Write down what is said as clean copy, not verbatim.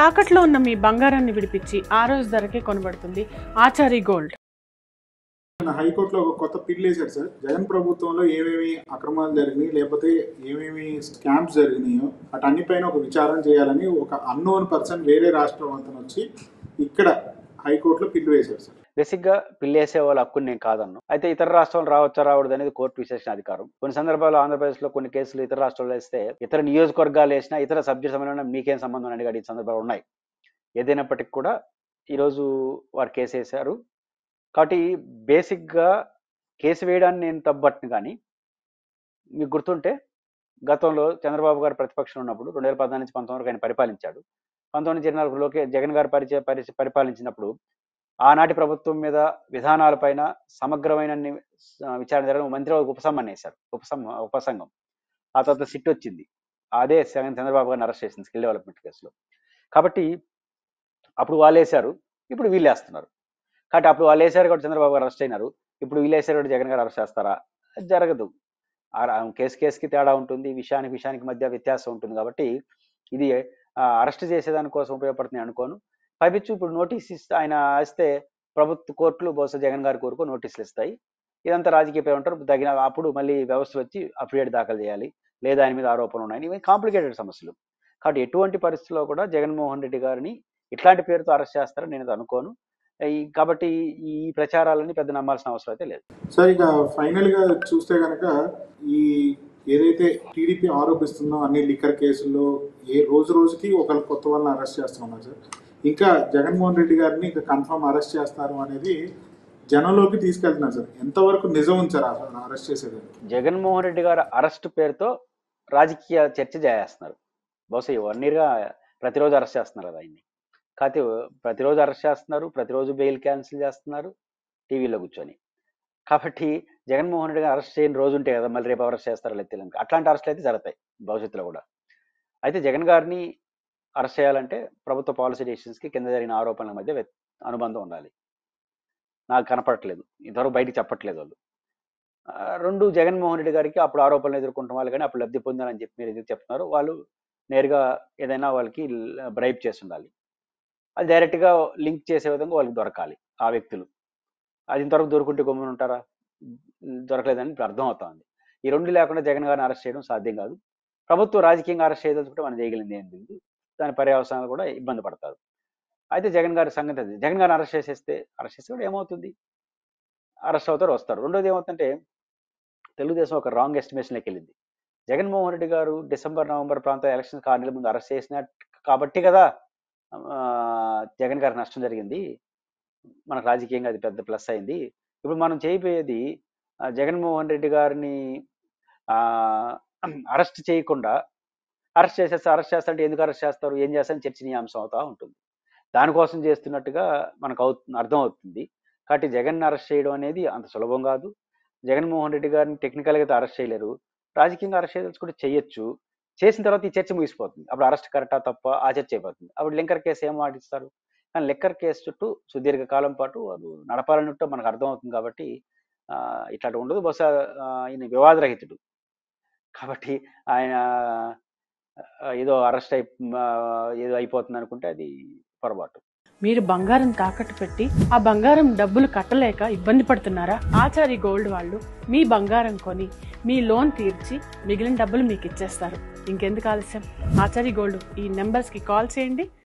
తాకట్లో ఉన్న మీ బంగారాన్ని విడిపించి ఆ రోజు ధరకే కొనబడుతుంది ఆచారి గోల్డ్. హైకోర్టులో ఒక కొత్త పిల్ వేశారు సార్. జగన్ ప్రభుత్వంలో ఏమేమి అక్రమాలు జరిగినాయి, లేకపోతే ఏమేమి స్కామ్స్ జరిగినాయో అటన్నిపైన ఒక విచారణ చేయాలని ఒక అన్నోన్ పర్సన్ వేరే రాష్ట్రం అంతా వచ్చి ఇక్కడ హైకోర్టులో పిల్లు వేశారు సార్. బేసిక్ గా పిల్లేసే వాళ్ళ హక్కుని నేను కాదన్ను. అయితే ఇతర రాష్ట్రాలు రావచ్చా రావడదు అనేది కోర్టు విశేషణ అధికారం. కొన్ని సందర్భాల్లో ఆంధ్రప్రదేశ్ లో కొన్ని కేసులు ఇతర రాష్ట్రాల్లో వేస్తే ఇతర నియోజకవర్గాలు వేసినా ఇతర సబ్జెక్ట్ సంబంధం మీకేం సంబంధం అని అడిగే సందర్భాలు ఉన్నాయి. ఏదైనప్పటికీ కూడా ఈరోజు వారు కేసు వేశారు కాబట్టి బేసిక్గా కేసు వేయడాన్ని నేను తప్పబట్టిన. కానీ మీకు గుర్తుంటే గతంలో చంద్రబాబు గారు ప్రతిపక్షం ఉన్నప్పుడు 2014 నుంచి 19 వరకు ఆయన పరిపాలించాడు. 1924 జగన్ గారు పరిపాలించినప్పుడు ఆనాటి ప్రభుత్వం మీద విధానాలపైన సమగ్రమైన విచారణ జరగడం మంత్రివర్గ ఉపసంఘం. ఆ తర్వాత సిట్ వచ్చింది. అదే చంద్రబాబు గారిని అరెస్ట్ చేసింది స్కిల్ డెవలప్మెంట్ కేసులో. కాబట్టి అప్పుడు వాళ్ళు వేశారు, ఇప్పుడు వీళ్ళు వేస్తున్నారు. కాబట్టి అప్పుడు వాళ్ళు వేశారు కాబట్టి చంద్రబాబు గారు అరెస్ట్ అయినారు, ఇప్పుడు వీళ్ళు వేశారు కాబట్టి జగన్ గారు అరెస్ట్ చేస్తారా? జరగదు. కేసుకి తేడా ఉంటుంది, విషయానికి మధ్య వ్యత్యాసం ఉంటుంది. కాబట్టి ఇది అరెస్ట్ చేసేదానికోసం ఉపయోగపడుతుంది అనుకోను. పైపించు ఇప్పుడు నోటీస్ ఆయన ఇస్తే ప్రభుత్వ కోర్టులు బహుశా జగన్ గారి కోరుకో నోటీసులు ఇస్తాయి. ఇదంతా రాజకీయ ఉంటారు అప్పుడు మళ్ళీ వ్యవస్థలు వచ్చి అఫిడవిట్ దాఖలు చేయాలి, లేదా ఆయన మీద ఆరోపణలు ఉన్నాయి. ఇవి కాంప్లికేటెడ్ సమస్యలు. కాబట్టి ఎటువంటి పరిస్థితుల్లో కూడా జగన్మోహన్ రెడ్డి గారిని ఇట్లాంటి పేరుతో అరెస్ట్ చేస్తారని నేను అనుకోను. కాబట్టి ఈ ప్రచారాలని పెద్ద నమ్మాల్సిన అవసరం అయితే లేదు సార్. ఇక ఫైనల్ గా చూస్తే కనుక ఈ ఏదైతే టీడీపీ ఆరోపిస్తుందో అన్ని లిక్కర్ కేసుల్లో రోజుకి ఒకరు కొత్త వాళ్ళని అరెస్ట్ చేస్తున్నారు సార్. ఇంకా జగన్మోహన్ రెడ్డి గారిని ఇంకా కన్ఫర్మ్ అరెస్ట్ చేస్తారు అనేది జనంలోకి తీసుకెళ్తున్నారు సార్. ఎంతవరకు నిజం ఉంచారు అరెస్ట్ చేసేది? జగన్మోహన్ రెడ్డి గారు అరెస్ట్ పేరుతో రాజకీయ చర్చ చేస్తున్నారు. బహుశా 1 yearగా ప్రతిరోజు అరెస్ట్ చేస్తున్నారు కదా ఆయన్ని. కాకపోతే ప్రతిరోజు అరెస్ట్ చేస్తున్నారు, ప్రతిరోజు బెయిల్ క్యాన్సిల్ చేస్తున్నారు టీవీలో కూర్చొని. కాబట్టి జగన్మోహన్ రెడ్డి గారు అరెస్ట్ చేయని రోజు ఉంటే కదా మళ్ళీ రేపు అరెస్ట్ చేస్తారో లేదు తెలియదు. అట్లాంటి అరెస్టులు అయితే జరుగుతాయి భవిష్యత్తులో కూడా. అయితే జగన్ గారిని అరెస్ట్ చేయాలంటే ప్రభుత్వ పాలసీ డెసిషన్స్కి కింద జరిగిన ఆరోపణల మధ్య అనుబంధం ఉండాలి. నాకు కనపడట్లేదు, ఇంతవరకు బయటికి చెప్పట్లేదు వాళ్ళు. 2 జగన్మోహన్ రెడ్డి గారికి అప్పుడు ఆరోపణలు ఎదుర్కొంటున్న వాళ్ళు కానీ అప్పుడు లబ్ధి పొందారని చెప్పి మీరు ఎందుకు చెప్తున్నారు? వాళ్ళు నేరుగా ఏదైనా వాళ్ళకి బ్రైబ్ చేసి ఉండాలి. అది డైరెక్ట్గా లింక్ చేసే విధంగా వాళ్ళకి దొరకాలి ఆ వ్యక్తులు. అది ఇంతవరకు దొరుకుంటే గమ్మున ఉంటారా? దొరకలేదని ఇప్పుడు అర్థం అవుతుంది. ఈ 2 లేకుండా జగన్ గారిని అరెస్ట్ చేయడం సాధ్యం కాదు. ప్రభుత్వం రాజకీయంగా అరెస్ట్ చేయదలుచుకుంటే మనం చేయగలిగింది ఏం లేదు. దాని పర్యవసానాలు కూడా ఇబ్బంది పడతారు. అయితే జగన్ గారి సంగతి అది. జగన్ గారిని అరెస్ట్ చేస్తే కూడా ఏమవుతుంది? అరెస్ట్ అవుతారు, వస్తారు. రెండోది ఏమవుతుందంటే తెలుగుదేశం ఒక రాంగ్ ఎస్టిమేషన్లోకి వెళ్ళింది. జగన్మోహన్ రెడ్డి గారు డిసెంబర్ నవంబర్ ప్రాంతం ఎలక్షన్ 6 నెలల ముందు అరెస్ట్ చేసిన కాబట్టి కదా జగన్ గారికి నష్టం జరిగింది. మనకు రాజకీయంగా అది పెద్ద ప్లస్ అయింది. ఇప్పుడు మనం చేయబోయేది జగన్మోహన్ రెడ్డి గారిని అరెస్ట్ చేయకుండా అరెస్ట్ చేస్తారంటే ఎందుకు అరెస్ట్ చేస్తారు, ఏం చేస్తారని చర్చనీయాంశం అవుతూ ఉంటుంది. దానికోసం చేస్తున్నట్టుగా మనకు అర్థం అవుతుంది. కాబట్టి జగన్ అరెస్ట్ చేయడం అనేది అంత సులభం కాదు. జగన్మోహన్ రెడ్డి గారిని టెక్నికల్గా అయితే అరెస్ట్ చేయలేరు, రాజకీయంగా అరెస్ట్ చేయదలుచుకుంటే చేయొచ్చు. చేసిన తర్వాత ఈ చర్చ ముగిసిపోతుంది. అప్పుడు అరెస్ట్ కరెక్టా తప్ప ఆ చర్చ అయిపోతుంది. అప్పుడు లిక్కర్ కేసు ఏం ఆడిస్తారు? కానీ లిక్కర్ కేసు చుట్టూ సుదీర్ఘ కాలం పాటు వాళ్ళు నడపాలన్నట్టు మనకు అర్థం అవుతుంది. కాబట్టి ఇట్లాంటి ఉండదు. బహుశా ఈయన వివాదరహితుడు కాబట్టి ఆయన ఏదో అరెస్ట్ ఏదో అయిపోతుంది అనుకుంటే అది పొరపాటు. మీరు బంగారం తాకట్టు పెట్టి ఆ బంగారం డబ్బులు కట్టలేక ఇబ్బంది పడుతున్నారా? ఆచారి గోల్డ్ వాళ్ళు మీ బంగారం కొని మీ లోన్ తీర్చి మిగిలిన డబ్బులు మీకు ఇచ్చేస్తారు. ఇంకెందుకు ఆలస్యం? ఆచారి గోల్డ్ ఈ నెంబర్స్కి కాల్ చేయండి.